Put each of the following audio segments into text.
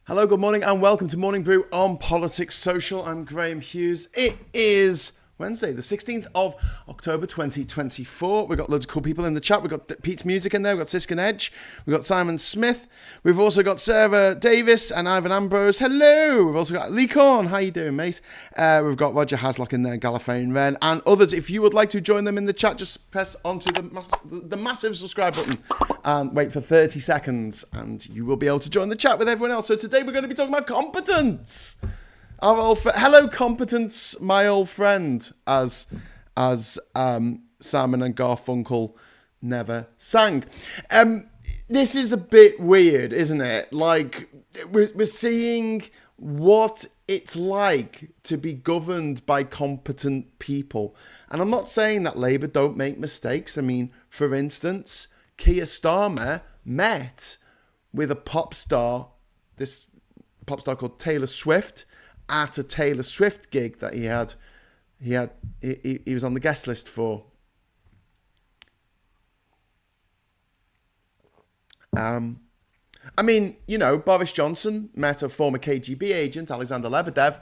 Hello, good morning, and welcome to Morning Brew on Politics Social. I'm Graham Hughes. It is Wednesday, the 16th of October 2024. We've got loads of cool people in the chat. We've got Pete's Music in there. We've got Siskin Edge. We've got Simon Smith. We've also got Sarah Davis and Ivan Ambrose. Hello. We've also got Lee Corn. How you doing, mate? We've got Roger Haslock in there, Gallifreyan Wren, and others. If you would like to join them in the chat, just press onto the massive subscribe button and wait for 30 seconds, and you will be able to join the chat with everyone else. So today we're going to be talking about competence. Our old hello, competence, my old friend, as Simon and Garfunkel never sang. This is a bit weird, isn't it? Like, we're seeing what it's like to be governed by competent people. And I'm not saying that Labour don't make mistakes. I mean, for instance, Keir Starmer met with a pop star, this pop star called Taylor Swift, at a Taylor Swift gig that he was on the guest list for. I mean, you know, Boris Johnson met a former KGB agent, Alexander Lebedev,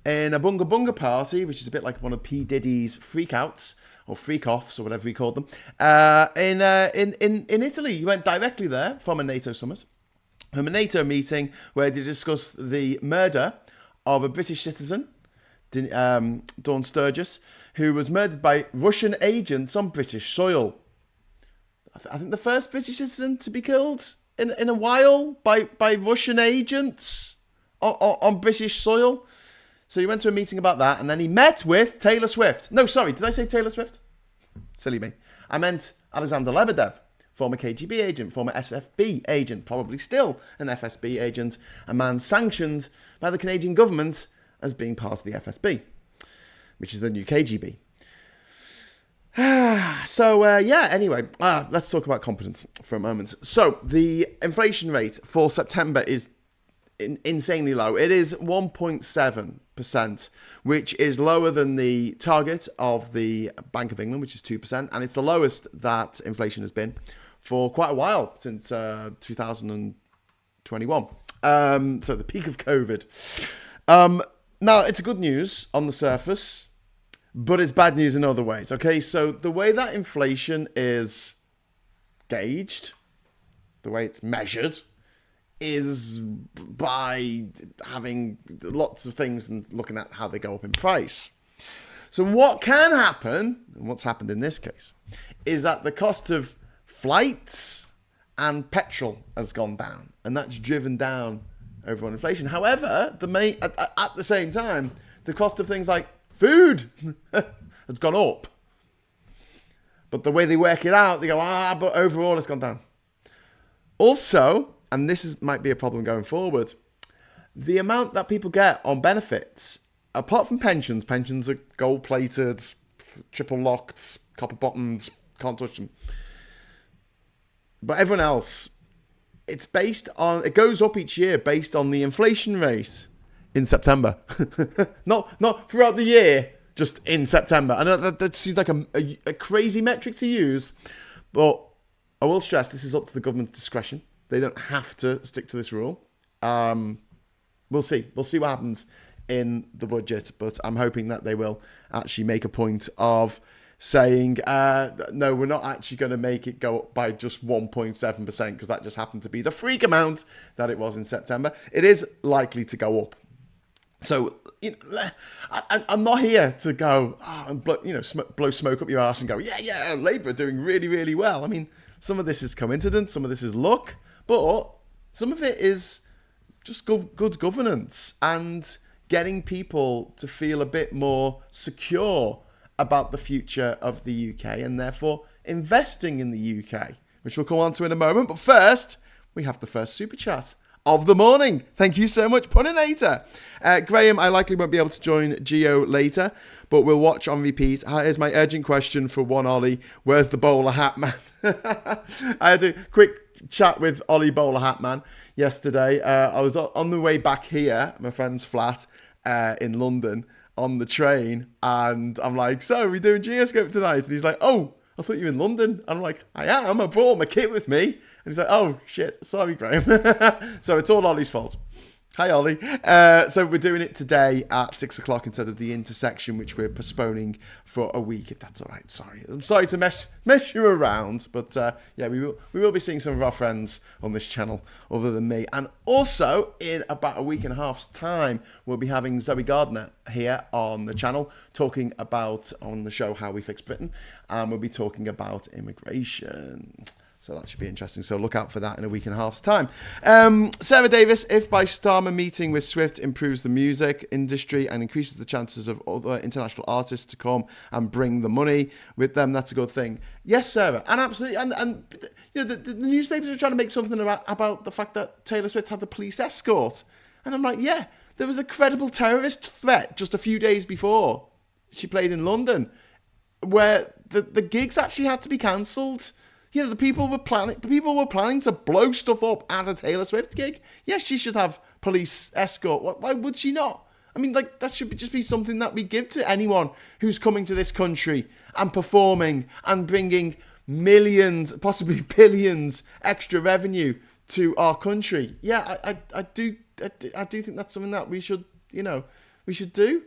in a bunga bunga party, which is a bit like one of P. Diddy's freakouts or freak-offs or whatever he called them, in Italy. He went directly there from a NATO summit, from a NATO meeting where they discussed the murder of a British citizen, Dawn Sturgis, who was murdered by Russian agents on British soil. I think the first British citizen to be killed in a while by Russian agents on British soil. So he went to a meeting about that, and then he met with Taylor Swift. No, sorry, did I say Taylor Swift? Silly me. I meant Alexander Lebedev, former KGB agent, former SFB agent, probably still an FSB agent, a man sanctioned by the Canadian government as being part of the FSB, which is the new KGB. Anyway, let's talk about competence for a moment. So the inflation rate for September is insanely low. It is 1.7%, which is lower than the target of the Bank of England, which is 2%, and it's the lowest that inflation has been for quite a while, since 2021. So the peak of COVID. Now, it's good news on the surface, but it's bad news in other ways. Okay, so the way that inflation is gauged, the way it's measured, is by having lots of things and looking at how they go up in price. So what can happen, and what's happened in this case, is that the cost of flights and petrol has gone down, and that's driven down overall inflation. However, at the same time, the cost of things like food has gone up. But the way they work it out, they go, but overall it's gone down. Also, and might be a problem going forward, the amount that people get on benefits, apart from pensions are gold-plated, triple locked, copper bottomed, can't touch them. But everyone else, it goes up each year based on the inflation rate in September. not throughout the year, just in September. I know that seems like a crazy metric to use, but I will stress this is up to the government's discretion. They don't have to stick to this rule. We'll see. We'll see what happens in the budget, but I'm hoping that they will actually make a point of saying, no, we're not actually going to make it go up by just 1.7%, because that just happened to be the freak amount that it was in September. It is likely to go up. So, I'm not here to go and blow smoke up your arse and go, yeah, Labour are doing really, really well. I mean, some of this is coincidence, some of this is luck, but some of it is just good governance and getting people to feel a bit more secure about the future of the UK, and therefore investing in the UK, which we'll come on to in a moment. But first, we have the first super chat of the morning. Thank you so much, Puninator. Graham, I likely won't be able to join Geo later, but we'll watch on repeat. Here's my urgent question for one Ollie. Where's the bowler hat man? I had a quick chat with Ollie Bowler Hat Man yesterday. I was on the way back here, my friend's flat in London, on the train, and I'm like, so are we doing Geoscope tonight? And he's like, oh, I thought you were in London. I'm like, I am. I brought my kit with me. And he's like, oh, shit. Sorry, Graham. So it's all Ollie's fault. Hi, Ollie. So we're doing it today at 6 o'clock instead of the intersection, which we're postponing for a week, if that's all right. Sorry. I'm sorry to mess you around, but yeah, we will be seeing some of our friends on this channel other than me. And also, in about a week and a half's time, we'll be having Zoe Gardner here on the channel talking about, on the show, How We Fix Britain, and we'll be talking about immigration. So that should be interesting. So look out for that in a week and a half's time. Sarah Davis, if by Starmer meeting with Swift improves the music industry and increases the chances of other international artists to come and bring the money with them, that's a good thing. Yes, Sarah, and absolutely. And you know, the newspapers are trying to make something about the fact that Taylor Swift had the police escort. And I'm like, yeah, there was a credible terrorist threat just a few days before she played in London, where the gigs actually had to be cancelled. You know, the people were planning to blow stuff up at a Taylor Swift gig. Yes, she should have police escort. Why would she not? I mean, like, that should just be something that we give to anyone who's coming to this country and performing and bringing millions, possibly billions, extra revenue to our country. Yeah, I do think that's something that we should do.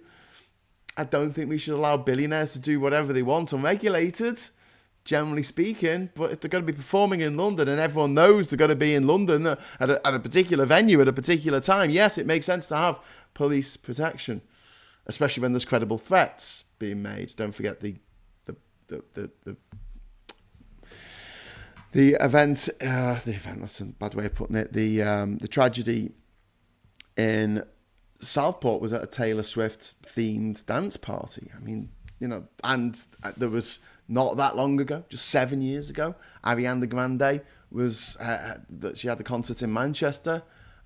I don't think we should allow billionaires to do whatever they want unregulated, generally speaking. But if they're going to be performing in London and everyone knows they're going to be in London at a particular venue at a particular time, yes, it makes sense to have police protection, especially when there's credible threats being made. Don't forget the event. That's a bad way of putting it. The tragedy in Southport was at a Taylor Swift themed dance party. I mean, you know, and there was, not that long ago, just 7 years ago, Ariana Grande was that she had the concert in Manchester,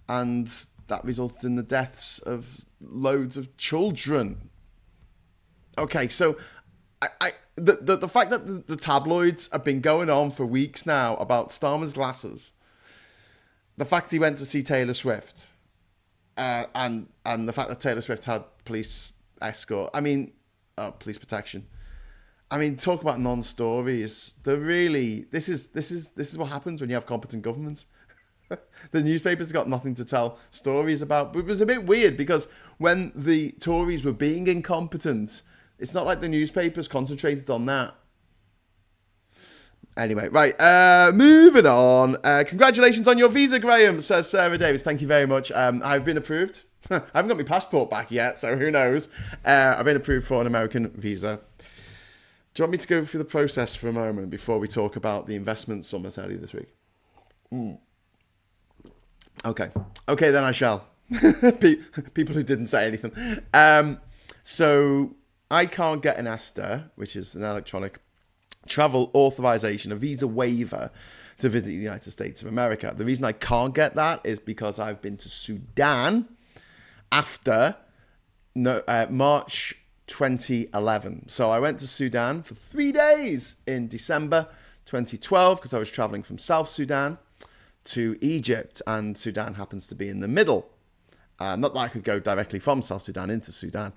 and that resulted in the deaths of loads of children. Okay, so the fact that the tabloids have been going on for weeks now about Starmer's glasses, the fact he went to see Taylor Swift, and the fact that Taylor Swift had police escort, police protection. I mean, talk about non-stories. This is what happens when you have competent governments. The newspapers got nothing to tell stories about. But it was a bit weird because when the Tories were being incompetent, it's not like the newspapers concentrated on that. Anyway, right, moving on. Congratulations on your visa, Graham, says Sarah Davis. Thank you very much. I've been approved. I haven't got my passport back yet, so who knows. I've been approved for an American visa. Do you want me to go through the process for a moment before we talk about the investment summit earlier this week? Okay, then I shall. People who didn't say anything. So I can't get an ESTA, which is an electronic travel authorization, a visa waiver to visit the United States of America. The reason I can't get that is because I've been to Sudan after March 2011. So I went to Sudan for 3 days in December 2012 because I was traveling from South Sudan to Egypt, and Sudan happens to be in the middle. Not that I could go directly from South Sudan into Sudan.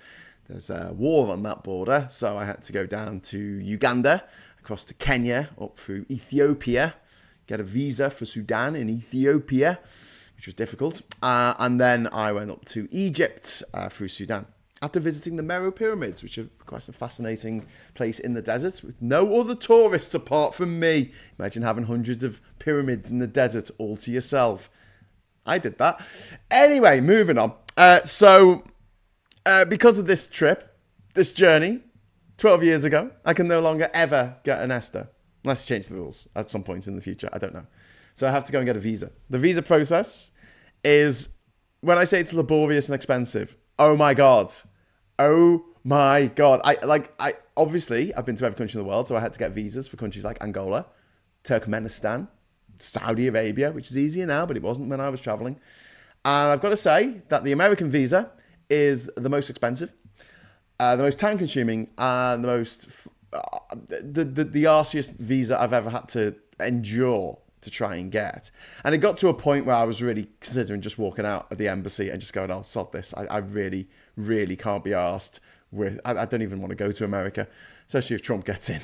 There's a war on that border, so I had to go down to Uganda, across to Kenya, up through Ethiopia, get a visa for Sudan in Ethiopia, which was difficult. And then I went up to Egypt through Sudan, after visiting the Meru Pyramids, which are quite a fascinating place in the desert with no other tourists apart from me. Imagine having hundreds of pyramids in the desert all to yourself. I did that. Anyway, moving on. Because of this trip, this journey, 12 years ago, I can no longer ever get an ESTA, unless you change the rules at some point in the future. I don't know. So I have to go and get a visa. The visa process is, when I say it's laborious and expensive, oh my God. I obviously, I've been to every country in the world, so I had to get visas for countries like Angola, Turkmenistan, Saudi Arabia, which is easier now, but it wasn't when I was traveling. And I've got to say that the American visa is the most expensive, the most time-consuming, and the most the arsiest visa I've ever had to endure to try and get. And it got to a point where I was really considering just walking out of the embassy and just going, oh, sod this. I really, really can't be arsed with. I don't even want to go to America, especially if Trump gets in.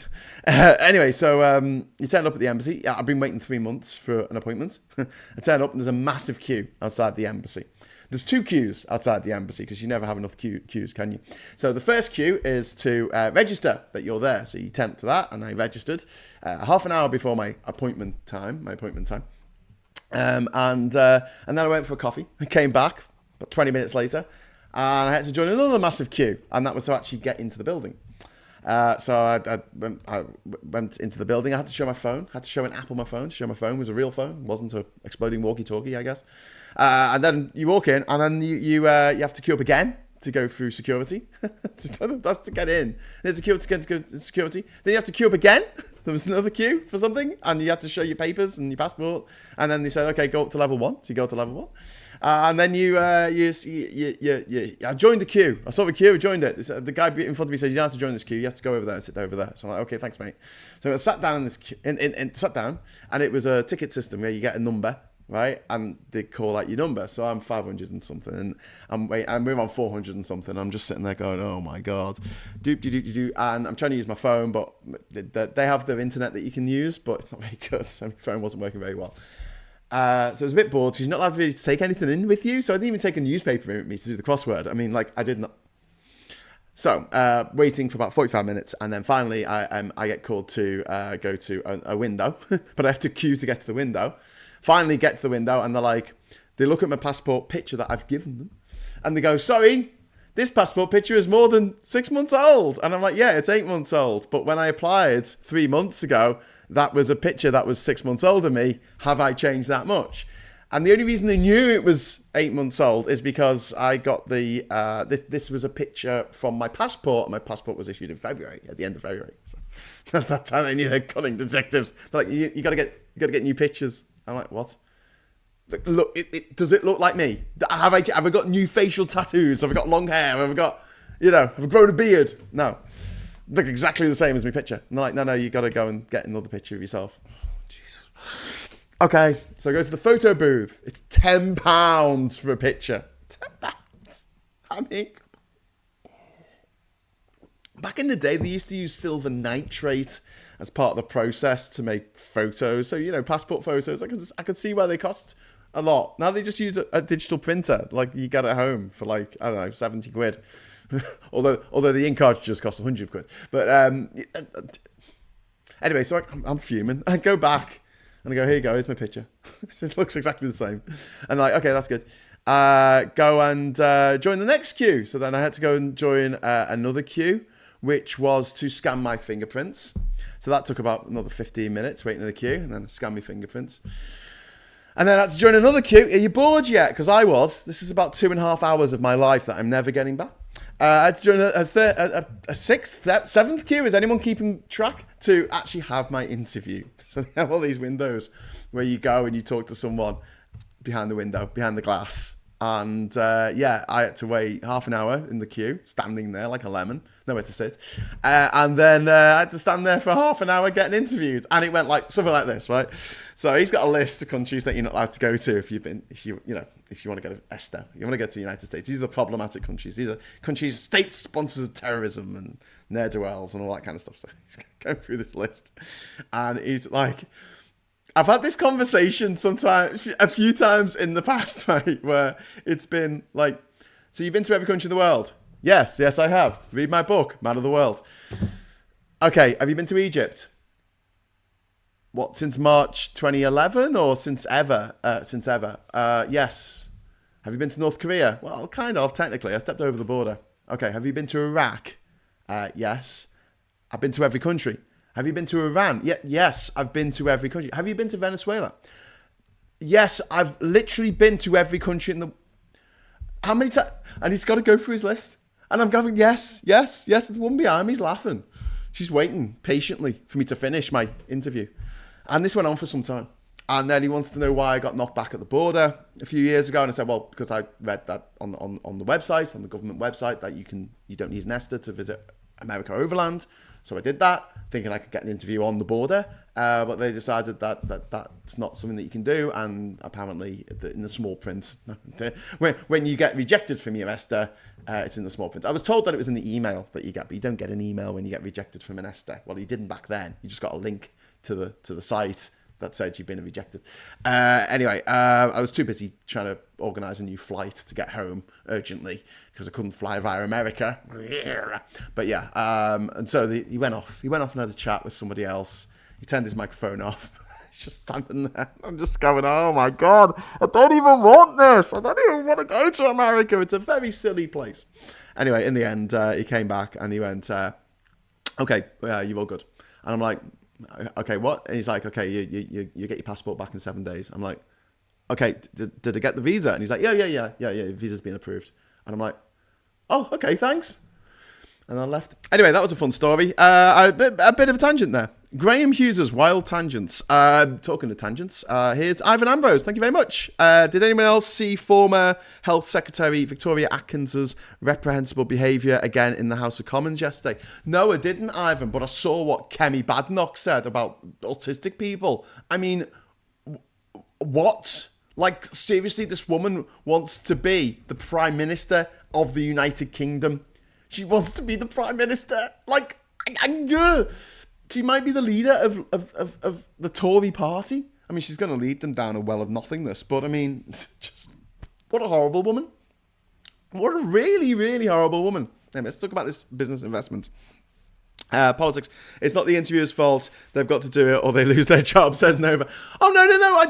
Anyway, so you turn up at the embassy. I've been waiting 3 months for an appointment. I turn up and there's a massive queue outside the embassy. There's 2 queues outside the embassy because you never have enough queues, can you? So the first queue is to register that you're there. So you tempt to that, and I registered half an hour before my appointment time. And then I went for a coffee. I came back about 20 minutes later, and I had to join another massive queue, and that was to actually get into the building. So I went into the building. I had to show my phone. I had to show an app on my phone to show my phone was a real phone. It wasn't an exploding walkie-talkie, I guess. And then you walk in, and then you have to queue up again to go through security. That's to get in. There's a queue to get to security. Then you have to queue up again. There was another queue for something, and you had to show your papers and your passport. And then they said, okay, go up to level 1. So you go to level 1. And then I joined the queue. I saw the queue, I joined it. The guy in front of me said, you don't have to join this queue. You have to go over there and sit over there. So I'm like, okay, thanks, mate. So I sat down in this queue, sat down, and it was a ticket system where you get a number, right? And they call out your number. So I'm 500 and something, and we're on 400 and something. I'm just sitting there going, oh my God. And I'm trying to use my phone, but they have the internet that you can use, but it's not very good. So my phone wasn't working very well. So I was a bit bored because you're not allowed really to take anything in with you. So I didn't even take a newspaper with me to do the crossword. I mean, like, I did not. So waiting for about 45 minutes. And then finally, I get called to go to a window. But I have to queue to get to the window. Finally get to the window. And they look at my passport picture that I've given them. And they go, sorry, this passport picture is more than 6 months old. And I'm like, yeah, it's 8 months old. But when I applied 3 months ago, that was a picture that was 6 months older than me. Have I changed that much? And the only reason they knew it was 8 months old is because I got this was a picture from my passport. My passport was issued in February, at the end of February. So that's how they knew they're cunning detectives. They're like, you gotta get new pictures. I'm like, what? Look, does it look like me? Have I got new facial tattoos? Have I got long hair? Have I grown a beard? No. Look exactly the same as my picture. And they're like, no, you got to go and get another picture of yourself. Jesus. Okay, so I go to the photo booth. It's £10 for a picture. £10. I mean, back in the day, they used to use silver nitrate as part of the process to make photos. So, passport photos, I could see why they cost a lot. Now they just use a digital printer, like you get at home for like, I don't know, 70 quid. although the ink cartridges cost 100 quid. But anyway, so I'm fuming. I go back and I go, here you go, here's my picture. It looks exactly the same. And like, okay, that's good. Go and join the next queue. So then I had to go and join another queue, which was to scan my fingerprints. So that took about another 15 minutes waiting in the queue, and then scan my fingerprints. And then I had to join another queue. Are you bored yet? Because I was. This is about 2.5 hours of my life that I'm never getting back. I had to join a sixth, seventh queue. Is anyone keeping track? To actually have my interview. So they have all these windows where you go and you talk to someone behind the window, behind the glass. And I had to wait half an hour in the queue, standing there like a lemon, nowhere to sit. And then I had to stand there for half an hour getting interviewed. And it went like something like this, right? So he's got a list of countries that you're not allowed to go to if you want to go to ESTA. You want to go to the United States. These are the problematic countries. These are countries, state sponsors of terrorism and ne'er-do-wells and all that kind of stuff. So he's going through this list. And he's like, I've had this conversation a few times in the past, mate, where it's been like, so you've been to every country in the world? Yes, I have. Read my book, Man of the World. Okay, have you been to Egypt? What, since March 2011 or since ever? Since ever. Yes. Have you been to North Korea? Well, kind of, technically. I stepped over the border. Okay, have you been to Iraq? Yes. I've been to every country. Have you been to Iran? Yes, I've been to every country. Have you been to Venezuela? Yes, I've literally been to every country in the... How many times? And he's got to go through his list. And I'm going, yes. The one behind me's laughing. She's waiting patiently for me to finish my interview. And this went on for some time. And then he wanted to know why I got knocked back at the border a few years ago. And I said, well, because I read that on the website, on the government website, that you don't need an ESTA to visit America overland. So I did that, thinking I could get an interview on the border, but they decided that that's not something that you can do, and apparently in the small print, when you get rejected from your ESTA, it's in the small print. I was told that it was in the email that you get, but you don't get an email when you get rejected from an ESTA. Well, you didn't back then. You just got a link to the site that said she'd been rejected. Anyway, I was too busy trying to organise a new flight to get home urgently because I couldn't fly via America. But yeah, and so he went off. He went off and had a chat with somebody else. He turned his microphone off. He's just standing there. I'm just going, oh my God, I don't even want this. I don't even want to go to America. It's a very silly place. Anyway, in the end, he came back and he went, okay, you're all good. And I'm like, okay, what? And he's like, okay, you get your passport back in 7 days. I'm like, okay, did I get the visa? And he's like, yeah, visa's been approved. And I'm like, oh, okay, thanks. And I left. Anyway, that was a fun story. A bit of a tangent there. Graham Hughes' wild tangents. Talking of tangents, here's Ivan Ambrose. Thank you very much. Did anyone else see former Health Secretary Victoria Atkins's reprehensible behaviour again in the House of Commons yesterday? No, I didn't, Ivan, but I saw what Kemi Badenoch said about autistic people. I mean, what? Like, seriously, this woman wants to be the Prime Minister of the United Kingdom. She wants to be the Prime Minister. Like, she might be the leader of the Tory party. I mean, she's going to lead them down a well of nothingness. But, I mean, just what a horrible woman. What a really, really horrible woman. Anyway, let's talk about this business investment. Politics. It's not the interviewer's fault. They've got to do it or they lose their job, says Nova. Oh, no. I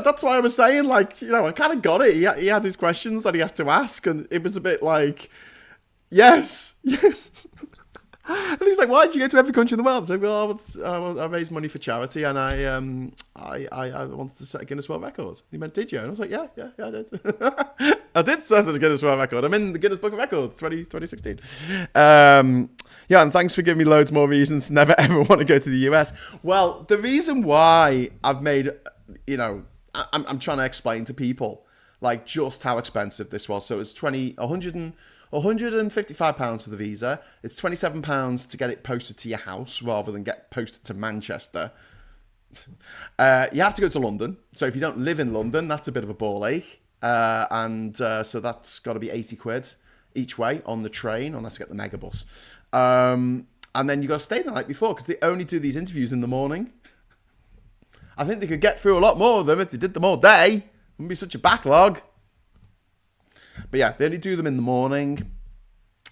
that's why I was saying, like, I kind of got it. He had his questions that he had to ask. And it was a bit like... Yes. And he was like, "Why did you go to every country in the world?" I said, "Well, I raised money for charity, and I wanted to set a Guinness World Record." And he went, "Did you?" And I was like, "Yeah, I did. I did set a Guinness World Record. I'm in the Guinness Book of Records, 2016." Yeah, and thanks for giving me loads more reasons to never ever want to go to the US. Well, the reason why I've made, I'm trying to explain to people like just how expensive this was. So it was £155 for the visa. It's £27 to get it posted to your house rather than get posted to Manchester. You have to go to London. So if you don't live in London, that's a bit of a ball ache. So that's got to be 80 quid each way on the train, unless you get the megabus. And then you got to stay the night before because they only do these interviews in the morning. I think they could get through a lot more of them if they did them all day. It wouldn't be such a backlog. But yeah, they only do them in the morning.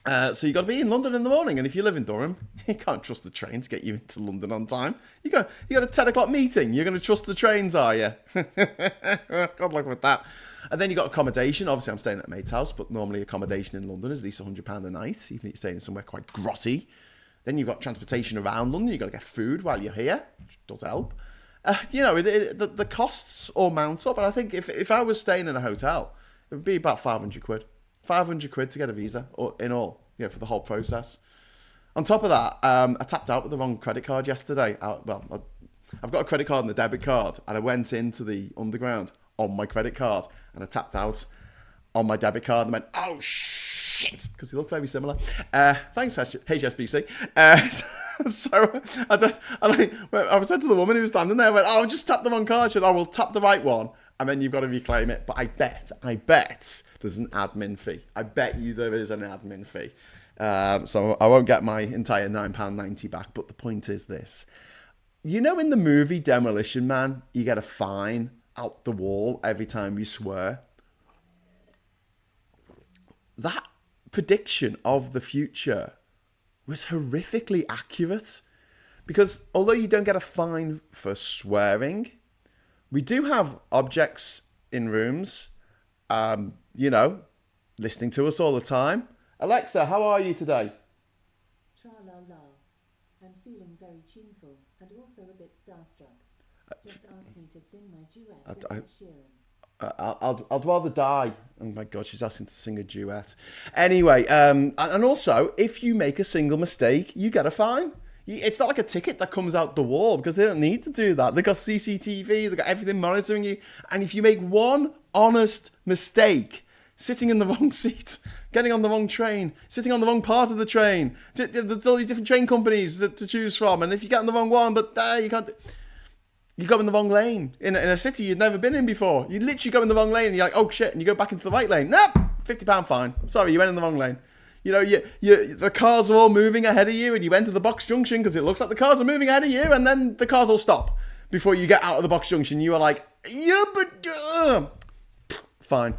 So you got to be in London in the morning. And if you live in Durham, you can't trust the train to get you into London on time. You got a 10 o'clock meeting. You're going to trust the trains, are you? God luck with that. And then you got accommodation. Obviously, I'm staying at a mate's house, but normally accommodation in London is at least £100 a night, even if you're staying somewhere quite grotty. Then you've got transportation around London. You've got to get food while you're here, which does help. The costs all mount up. And I think if I was staying in a hotel, it would be about 500 quid. 500 quid to get a visa in all, for the whole process. On top of that, I tapped out with the wrong credit card yesterday. I've got a credit card and a debit card, and I went into the underground on my credit card, and I tapped out on my debit card and went, oh, shit, because they look very similar. Thanks, HSBC. So I said to the woman who was standing there, I went, oh, just tap the wrong card. She said, oh, we'll tap the right one. And then you've got to reclaim it. But I bet there's an admin fee. I bet you there is an admin fee. So I won't get my entire £9.90 back. But the point is this. In the movie Demolition Man, you get a fine out the wall every time you swear. That prediction of the future was horrifically accurate. Because although you don't get a fine for swearing, we do have objects in rooms, listening to us all the time. Alexa, how are you today? Tra-la-la. I'm feeling very tuneful and also a bit starstruck. Just ask me to sing my duet with Ed Sheeran. I'd rather die. Oh my God, she's asking to sing a duet. Anyway, and also, if you make a single mistake, you get a fine. It's not like a ticket that comes out the wall because they don't need to do that. They've got CCTV, they've got everything monitoring you. And if you make one honest mistake, sitting in the wrong seat, getting on the wrong train, sitting on the wrong part of the train, there's all these different train companies to choose from. And if you get on the wrong one, but you can't... You go in the wrong lane in a city you've never been in before. You literally go in the wrong lane and you're like, oh shit, and you go back into the right lane. Nope, £50 fine. Sorry, you went in the wrong lane. The cars are all moving ahead of you and you enter the box junction because it looks like the cars are moving ahead of you and then the cars all stop before you get out of the box junction, you are like, yeah, but fine.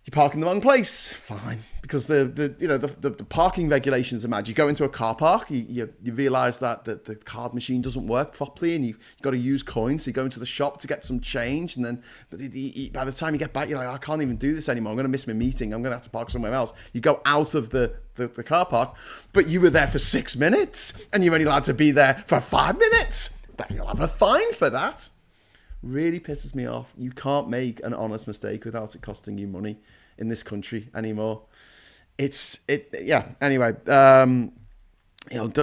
You park in the wrong place, fine, because the parking regulations are mad. You go into a car park, you realise that the card machine doesn't work properly, and you've got to use coins. So you go into the shop to get some change, and then by the time you get back, you're like, I can't even do this anymore. I'm going to miss my meeting. I'm going to have to park somewhere else. You go out of the car park, but you were there for 6 minutes, and you're only allowed to be there for 5 minutes. But you'll have a fine for that. Really pisses me off. You can't make an honest mistake without it costing you money in this country anymore. Anyway,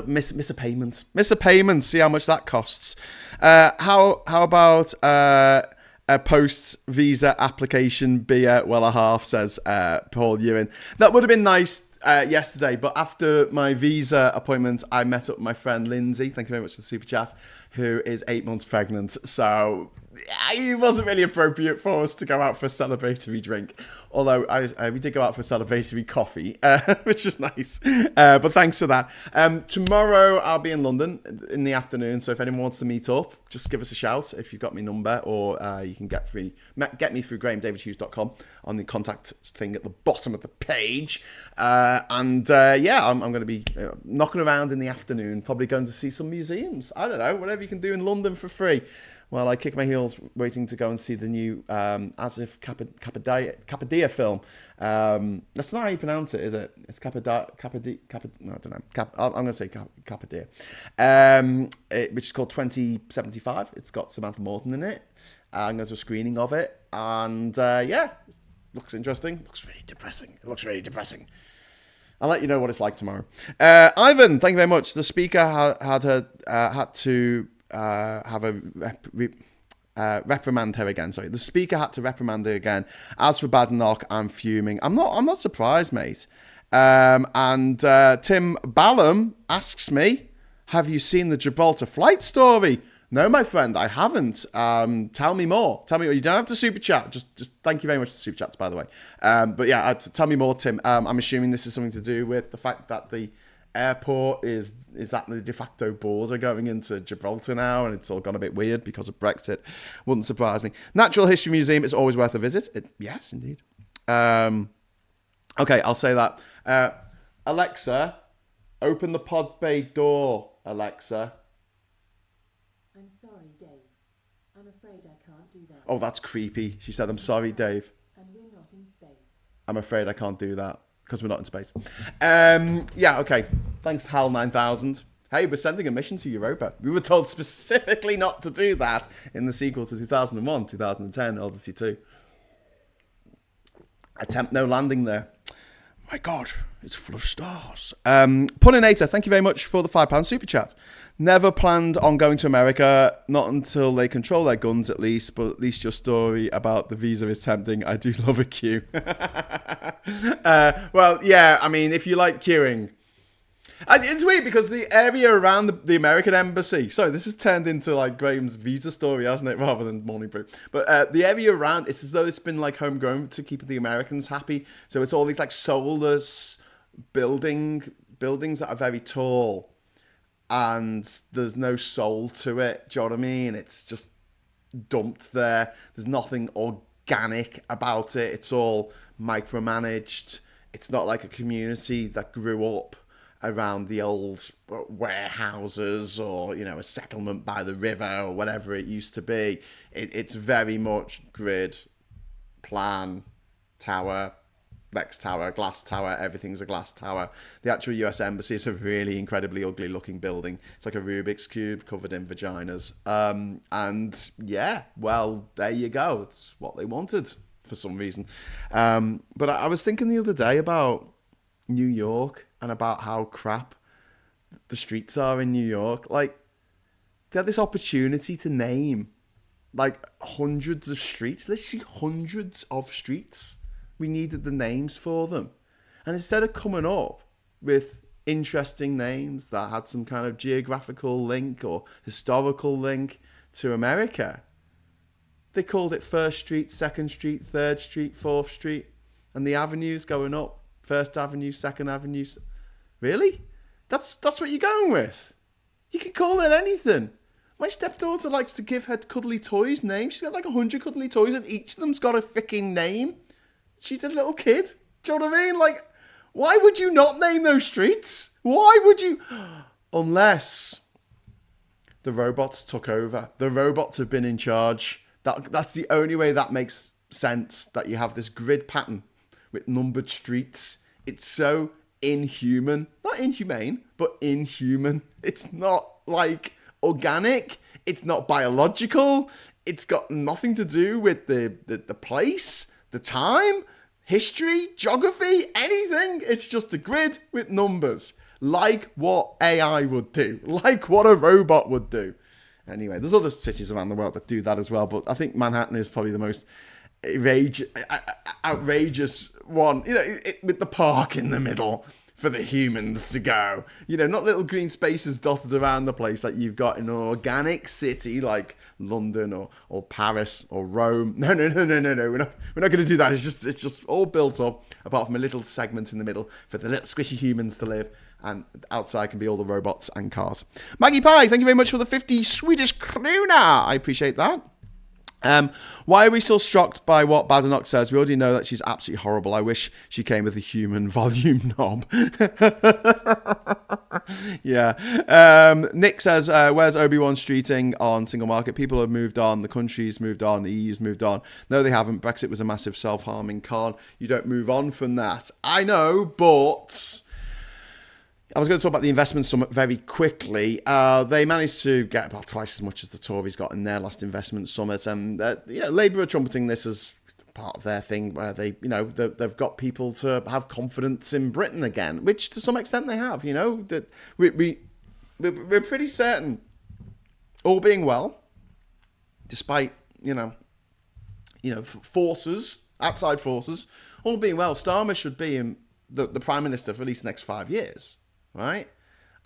miss a payment. See how much that costs. How about a post visa application beer? Well, a half, says Paul Ewan. That would have been nice yesterday, but after my visa appointment, I met up with my friend Lindsay. Thank you very much for the super chat. Who is 8 months pregnant? So it wasn't really appropriate for us to go out for a celebratory drink. Although we did go out for a celebratory coffee, which was nice. But thanks for that. Tomorrow I'll be in London in the afternoon. So if anyone wants to meet up, just give us a shout if you've got my number, or you can get me through grahamdavidhughes.com on the contact thing at the bottom of the page. I'm going to be knocking around in the afternoon, probably going to see some museums. I don't know, whatever you can do in London for free. Well, I kick my heels waiting to go and see the new As If Cappadia film. That's not how you pronounce it, is it? It's Cappadia. No, I don't know. I'm going to say Cappadia. Which is called 2075. It's got Samantha Morton in it. I'm going to a screening of it. And looks interesting. Looks really depressing. I'll let you know what it's like tomorrow. Ivan, thank you very much. The speaker had to have a reprimand her again. Sorry, the speaker had to reprimand her again. As for Badenoch, I'm fuming. I'm not surprised, mate. And Tim Ballum asks me, have you seen the Gibraltar flight story? No, my friend, I haven't. Tell me more. Tell me. You don't have to super chat. Just thank you very much for super chats, by the way. But yeah, tell me more, Tim. I'm assuming this is something to do with the fact that the airport is that the de facto border going into Gibraltar now, and it's all gone a bit weird because of Brexit. Wouldn't surprise me. Natural History Museum is always worth a visit. Yes, indeed. Okay, I'll say that. Alexa, open the pod bay door. Alexa. I'm sorry, Dave. I'm afraid I can't do that. Oh, that's creepy. She said, I'm sorry, Dave. And we're not in space. I'm afraid I can't do that because we're not in space. Okay. Thanks, HAL 9000. Hey, we're sending a mission to Europa. We were told specifically not to do that in the sequel to 2001, 2010, Odyssey 2. Attempt no landing there. My God, it's full of stars. Puninator, thank you very much for the £5 super chat. Never planned on going to America, not until they control their guns at least, but at least your story about the visa is tempting. I do love a queue. Well, yeah, I mean, if you like queuing. It's weird because the area around the American embassy, sorry, this has turned into like Graham's visa story, hasn't it, rather than Morning Brew. But the area around, it's as though it's been like homegrown to keep the Americans happy. So it's all these like soulless buildings that are very tall. And there's no soul to it. Do you know what I mean? It's just dumped there. There's nothing organic about it. It's all micromanaged. It's not like a community that grew up around the old warehouses or, you know, a settlement by the river or whatever it used to be. It's very much grid, plan, tower, next tower, glass tower, everything's a glass tower. The actual US Embassy is a really incredibly ugly looking building. It's like a Rubik's Cube covered in vaginas. And yeah, well, there you go. It's what they wanted for some reason. But I was thinking the other day about New York and about how crap the streets are in New York. Like, they had this opportunity to name like hundreds of streets, literally hundreds of streets. We needed the names for them. And instead of coming up with interesting names that had some kind of geographical link or historical link to America, they called it First Street, Second Street, Third Street, Fourth Street, and the avenues going up. First Avenue, Second Avenue. Really? That's what you're going with? You can call it anything. My stepdaughter likes to give her cuddly toys names. She's got like 100 cuddly toys, and each of them's got a freaking name. She's a little kid. Do you know what I mean? Like, why would you not name those streets? Why would you? Unless the robots took over. The robots have been in charge. That's the only way that makes sense, that you have this grid pattern with numbered streets. It's so inhuman. Not inhumane, but inhuman. It's not like organic. It's not biological. It's got nothing to do with the place, the time, history, geography, anything. It's just a grid with numbers. Like what AI would do. Like what a robot would do. Anyway, there's other cities around the world that do that as well, but I think Manhattan is probably the most outrageous one. You know, with the park in the middle for the humans to go. You know, not little green spaces dotted around the place like you've got in an organic city like London or Paris or Rome. No. We're not going to do that. It's just all built up, apart from a little segment in the middle for the little squishy humans to live. And outside can be all the robots and cars. Maggie Pie, thank you very much for the 50 Swedish krona. I appreciate that. Why are we still shocked by what Badenoch says? We already know that she's absolutely horrible. I wish she came with a human volume knob. Yeah. Nick says, where's Obi-Wan streeting on single market? People have moved on. The country's moved on. The EU's moved on. No, they haven't. Brexit was a massive self-harming con. You don't move on from that. I know, but I was going to talk about the investment summit very quickly. They managed to get about twice as much as the Tories got in their last investment summit, and Labour are trumpeting this as part of their thing, where they've got people to have confidence in Britain again, which to some extent they have. You know, that we're pretty certain, all being well, despite forces, outside forces, all being well, Starmer should be in the Prime Minister for at least the next 5 years. Right?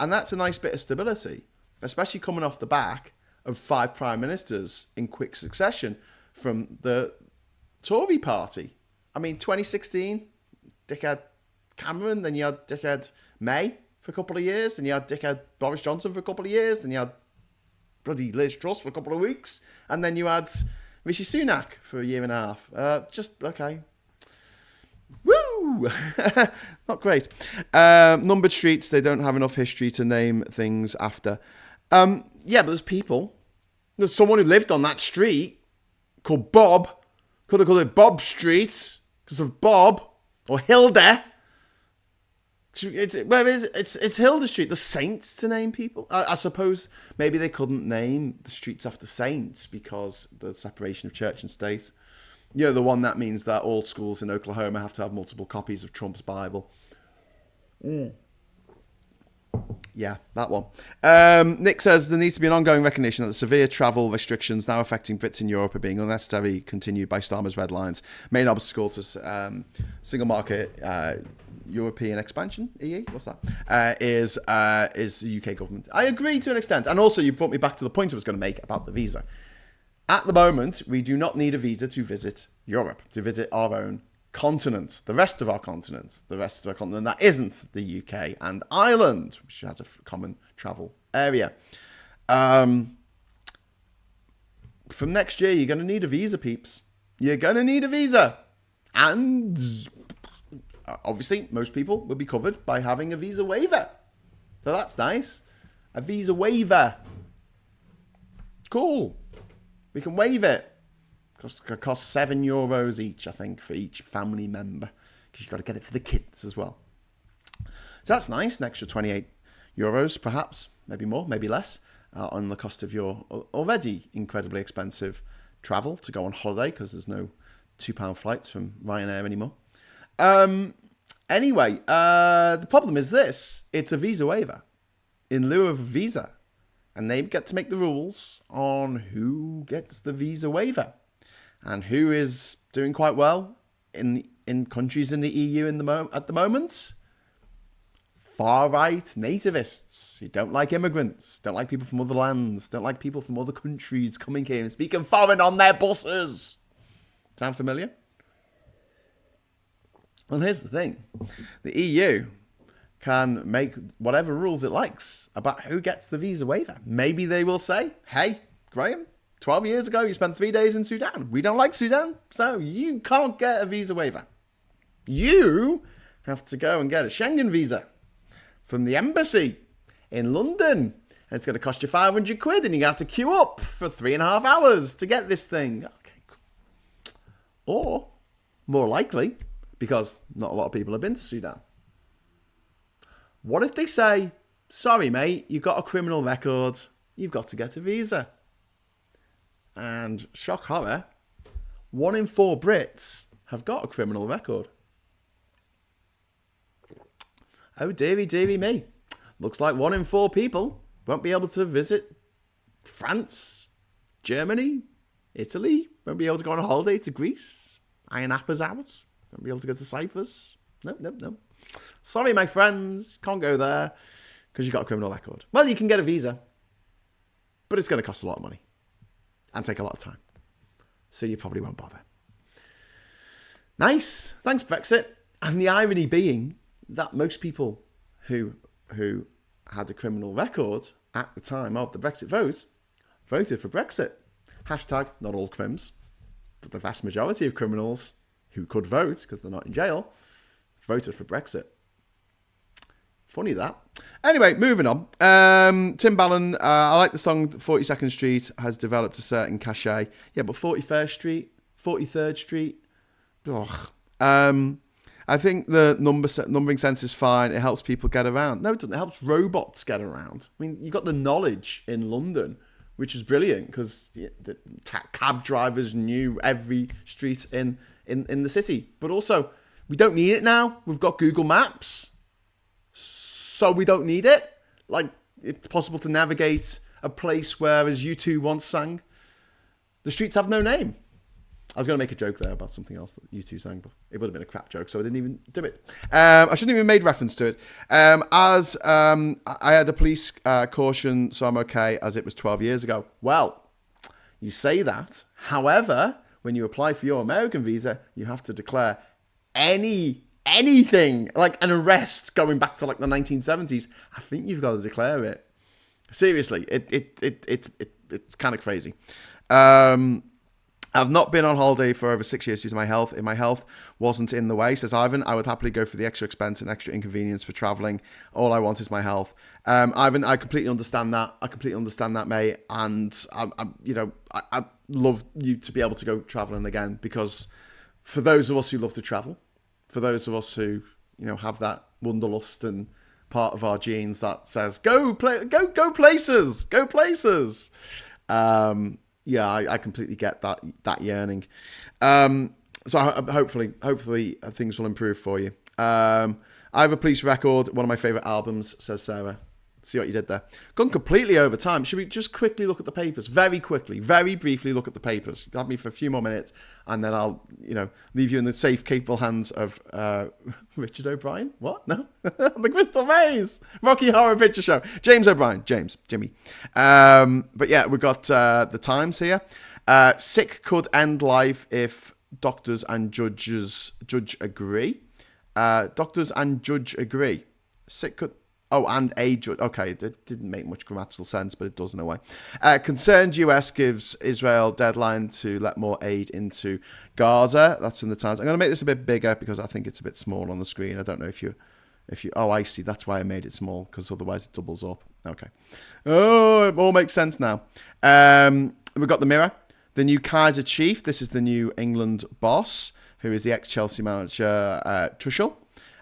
And that's a nice bit of stability, especially coming off the back of 5 prime ministers in quick succession from the Tory party. I mean, 2016, dickhead Cameron, then you had dickhead May for a couple of years, then you had dickhead Boris Johnson for a couple of years, then you had bloody Liz Truss for a couple of weeks, and then you had Rishi Sunak for a year and a half. Okay. Woo! Not great. Numbered streets, they don't have enough history to name things after. But there's people. There's someone who lived on that street called Bob. Could have called it Bob Street because of Bob or Hilda. It's Hilda Street. The saints to name people. I suppose maybe they couldn't name the streets after saints because the separation of church and state. You know, the one that means that all schools in Oklahoma have to have multiple copies of Trump's Bible. Yeah, that one. Nick says there needs to be an ongoing recognition that the severe travel restrictions now affecting Brits in Europe are being unnecessary, continued by Starmer's red lines. Main obstacle to single market European expansion, EU, what's that? Is the UK government. I agree to an extent. And also, you brought me back to the point I was going to make about the visa. At the moment, we do not need a visa to visit Europe, to visit our own continent, the rest of our continent that isn't the UK and Ireland, which has a common travel area. From next year, you're going to need a visa, peeps. You're going to need a visa. And obviously, most people will be covered by having a visa waiver. So that's nice. A visa waiver. Cool. We can waive it. It costs €7 each, I think, for each family member. Because you've got to get it for the kids as well. So that's nice. An extra €28, perhaps. Maybe more, maybe less. On the cost of your already incredibly expensive travel to go on holiday. Because there's no £2 flights from Ryanair anymore. Anyway, the problem is this. It's a visa waiver. In lieu of a visa. And they get to make the rules on who gets the visa waiver and who is doing quite well in countries in the EU at the moment. Far-right nativists who don't like immigrants, don't like people from other lands, don't like people from other countries coming here and speaking foreign on their buses. Sound familiar? Well, here's the thing. The EU can make whatever rules it likes about who gets the visa waiver. Maybe they will say, hey, Graham, 12 years ago, you spent 3 days in Sudan. We don't like Sudan, so you can't get a visa waiver. You have to go and get a Schengen visa from the embassy in London. And it's going to cost you 500 quid and you're going to have to queue up for 3.5 hours to get this thing. Okay, cool. Or, more likely, because not a lot of people have been to Sudan, what if they say, sorry, mate, you've got a criminal record. You've got to get a visa. And shock horror, 1 in 4 Brits have got a criminal record. Oh, dearie me. Looks like 1 in 4 people won't be able to visit France, Germany, Italy. Won't be able to go on a holiday to Greece. Iron Appa's hours. Won't be able to go to Cyprus. No. Sorry, my friends. Can't go there because you've got a criminal record. Well, you can get a visa, but it's going to cost a lot of money and take a lot of time. So you probably won't bother. Nice. Thanks, Brexit. And the irony being that most people who had a criminal record at the time of the Brexit vote voted for Brexit. Hashtag not all crims, but the vast majority of criminals who could vote because they're not in jail voted for Brexit. Funny that. Anyway, moving on. Tim Ballon, I like the song 42nd Street has developed a certain cachet. Yeah, but 41st Street, 43rd Street, ugh. I think the numbering sense is fine. It helps people get around. No, it doesn't. It helps robots get around. I mean, you got the knowledge in London, which is brilliant because the cab drivers knew every street in the city. But also, we don't need it now. We've got Google Maps, so we don't need it. Like, it's possible to navigate a place where, as U2 once sang, the streets have no name. I was going to make a joke there about something else that U2 sang, but it would have been a crap joke, so I didn't even do it. I shouldn't have even made reference to it. I had a police caution, so I'm okay, as it was 12 years ago. Well, you say that. However, when you apply for your American visa, you have to declare anything, like an arrest going back to like the 1970s. I think you've got to declare it. Seriously, it's kind of crazy. I've not been on holiday for over 6 years due to my health. If my health wasn't in the way, says Ivan, I would happily go for the extra expense and extra inconvenience for travelling. All I want is my health. Ivan, I completely understand that. Mate. And I love you to be able to go travelling again, because for those of us who love to travel, for those of us who have that wanderlust and part of our genes that says go places. Yeah, I completely get that yearning. So hopefully things will improve for you. I have a police record, one of my favourite albums, says Sarah. See what you did there. Gone completely over time. Should we just quickly look at the papers? Very quickly, very briefly look at the papers. Have me for a few more minutes, and then I'll, leave you in the safe, capable hands of Richard O'Brien. What? No? The Crystal Maze. Rocky Horror Picture Show. Jimmy. But yeah, we've got the Times here. Sick could end life if doctors and judge agree. Doctors and judge agree. Sick could... Oh, and a judge. Okay, that didn't make much grammatical sense, but it does in a way. Concerned US gives Israel deadline to let more aid into Gaza. That's from the Times. I'm going to make this a bit bigger because I think it's a bit small on the screen. I don't know if you. Oh, I see. That's why I made it small, because otherwise it doubles up. Okay. Oh, it all makes sense now. We've got the Mirror. The new Kaiser chief. This is the new England boss, who is the ex-Chelsea manager, Tuchel.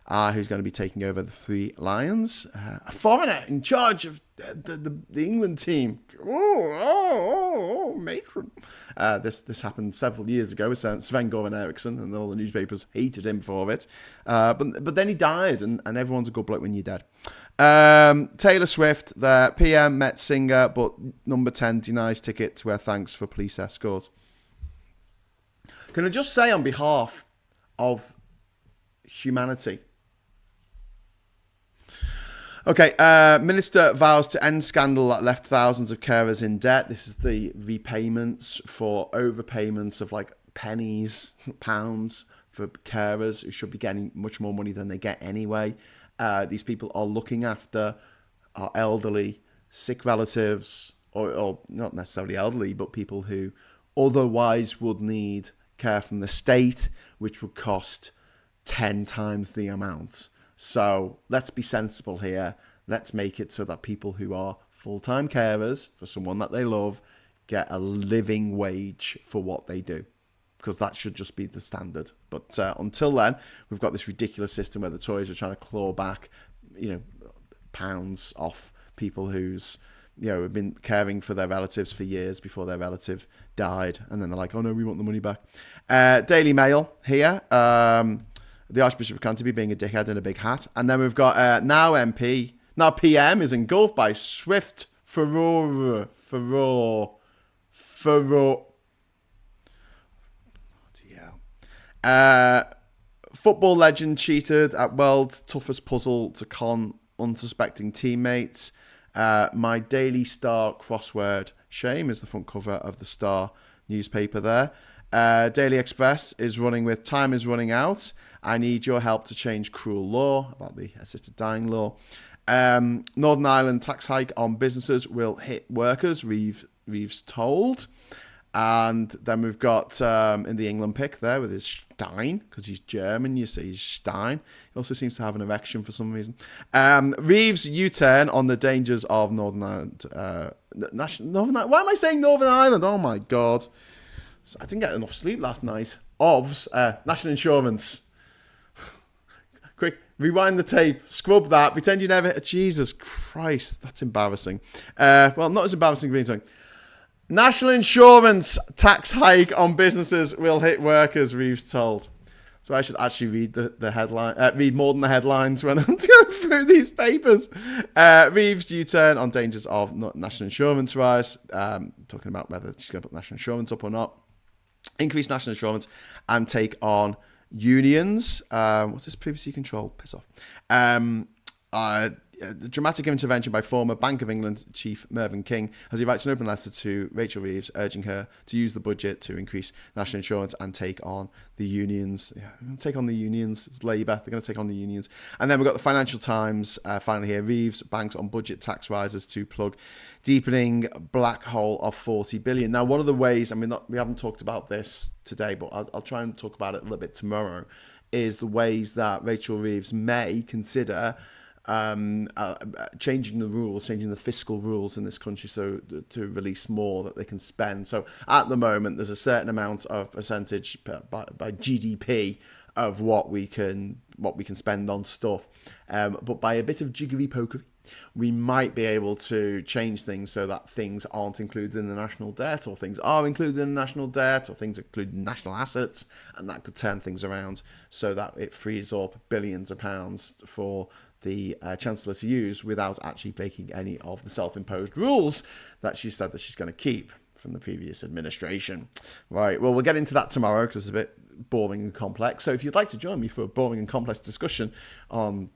Who's going to be taking over the Three Lions. A foreigner in charge of the England team. Oh, matron. This happened several years ago with Sven-Goran Eriksson, and all the newspapers hated him for it. But then he died, and everyone's a good bloke when you're dead. Taylor Swift, the PM met singer, but number 10 denies ticket to her thanks for police escort. Can I just say on behalf of humanity... Okay, Minister vows to end scandal that left thousands of carers in debt. This is the repayments for overpayments of like pennies, pounds for carers who should be getting much more money than they get anyway. these people are looking after our elderly, sick relatives, or not necessarily elderly, but people who otherwise would need care from the state, which would cost 10 times the amount. So let's be sensible here. Let's make it so that people who are full-time carers for someone that they love get a living wage for what they do, because that should just be the standard. But until then, we've got this ridiculous system where the Tories are trying to claw back, pounds off people who's, have been caring for their relatives for years before their relative died, and then they're like, oh no, we want the money back. Daily Mail here, the Archbishop of Canterbury being a dickhead in a big hat, and then we've got now PM is engulfed by swift furore. Football legend cheated at world's toughest puzzle to con unsuspecting teammates. My Daily Star crossword shame is the front cover of the Star newspaper there. Daily Express is running with time is running out. I need your help to change cruel law, about the assisted dying law. Northern Ireland tax hike on businesses will hit workers, Reeves told. And then we've got in the England pick there with his Stein, because he's German, you see, he's Stein. He also seems to have an erection for some reason. Reeves' U-turn on the dangers of Northern Ireland. Why am I saying Northern Ireland? Oh my God. I didn't get enough sleep last night. National Insurance. Quick, rewind the tape, scrub that, pretend you never... Jesus Christ, that's embarrassing. Well, not as embarrassing as being something. National insurance tax hike on businesses will hit workers, Reeves told. So I should actually read the headline, read more than the headlines when I'm going through these papers. Reeves' U-turn on dangers of national insurance rise. Talking about whether she's going to put national insurance up or not. Increase national insurance and take on unions. What's this? Previously controlled. Piss off. The dramatic intervention by former Bank of England chief Mervyn King as he writes an open letter to Rachel Reeves urging her to use the budget to increase national insurance and take on the unions. Take on the unions. It's Labour. They're going to take on the unions. And then we've got the Financial Times finally here. Reeves banks on budget tax rises to plug deepening black hole of 40 billion. Now, one of the ways, we haven't talked about this today, but I'll try and talk about it a little bit tomorrow, is the ways that Rachel Reeves may consider changing the rules, changing the fiscal rules in this country so to release more that they can spend. So at the moment, there's a certain amount of percentage by GDP of what we can spend on stuff. But by a bit of jiggery pokery, we might be able to change things so that things aren't included in the national debt, or things are included in the national debt, or things included in national assets, and that could turn things around so that it frees up billions of pounds for the Chancellor to use without actually breaking any of the self-imposed rules that she said that she's going to keep from the previous administration. Right, well, we'll get into that tomorrow because it's a bit boring and complex. So if you'd like to join me for a boring and complex discussion on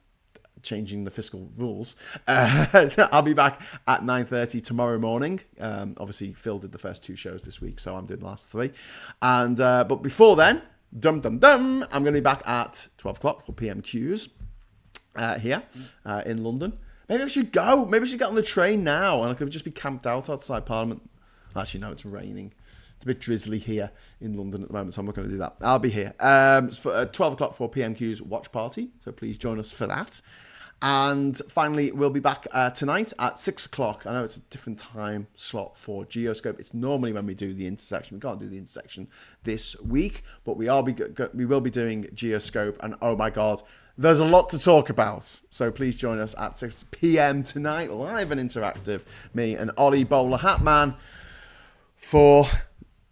changing the fiscal rules, I'll be back at 9:30 tomorrow morning. Obviously, Phil did the first two shows this week, so I'm doing the last three. And but before then, I'm going to be back at 12 o'clock for PMQs. Here in London. Maybe I should go. Maybe I should get on the train now and I could just be camped out outside Parliament. Actually, no, it's raining. It's a bit drizzly here in London at the moment, so I'm not going to do that. I'll be here. For 12 o'clock for PMQ's watch party, so please join us for that. And finally, we'll be back tonight at 6 o'clock. I know it's a different time slot for Geoscope. It's normally when we do the intersection. We can't do the intersection this week, but we will be doing Geoscope. And oh my God, there's a lot to talk about. So please join us at 6 p.m. tonight, live and interactive. Me and Ollie Bowler Hatman for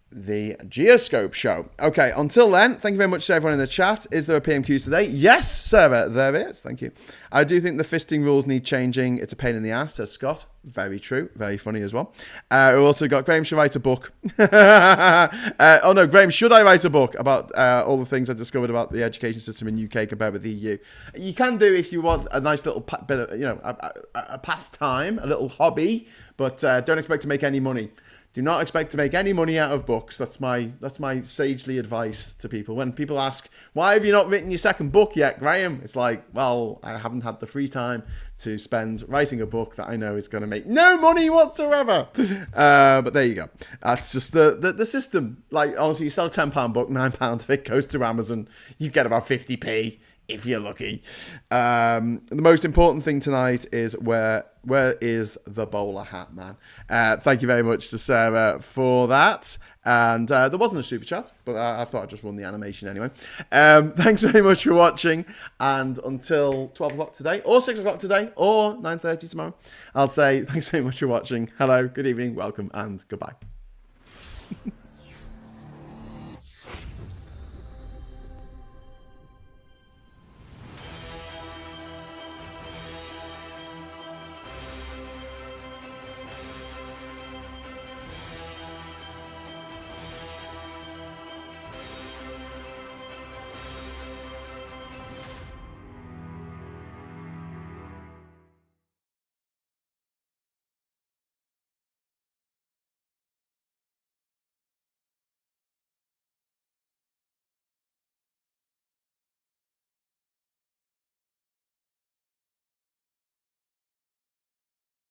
the Geoscope show. Okay, until then, thank you very much to everyone in the chat. Is there a PMQ today? Yes, Sarah, there is. Thank you. I do think the fisting rules need changing. It's a pain in the ass, says Scott. Very true. Very funny as well. We've also got Graham should write a book. Oh no, Graham, should I write a book about all the things I discovered about the education system in UK compared with the EU? You can do if you want a nice little bit of, a pastime, a little hobby, but don't expect to make any money. Do not expect to make any money out of books. That's my sagely advice to people. When people ask, why have you not written your second book yet, Graham? It's like, well, I haven't had the free time to spend writing a book that I know is going to make no money whatsoever. But there you go. That's just the system. Like, honestly, you sell a £10 book, £9 if it goes to Amazon, you get about 50p. If you're lucky. The most important thing tonight is where is the bowler hat, man? Thank you very much to Sarah for that. And there wasn't a super chat, but I thought I'd just run the animation anyway. Thanks very much for watching. And until 12 o'clock today, or 6 o'clock today, or 9:30 tomorrow, I'll say thanks very much for watching. Hello, good evening, welcome, and goodbye.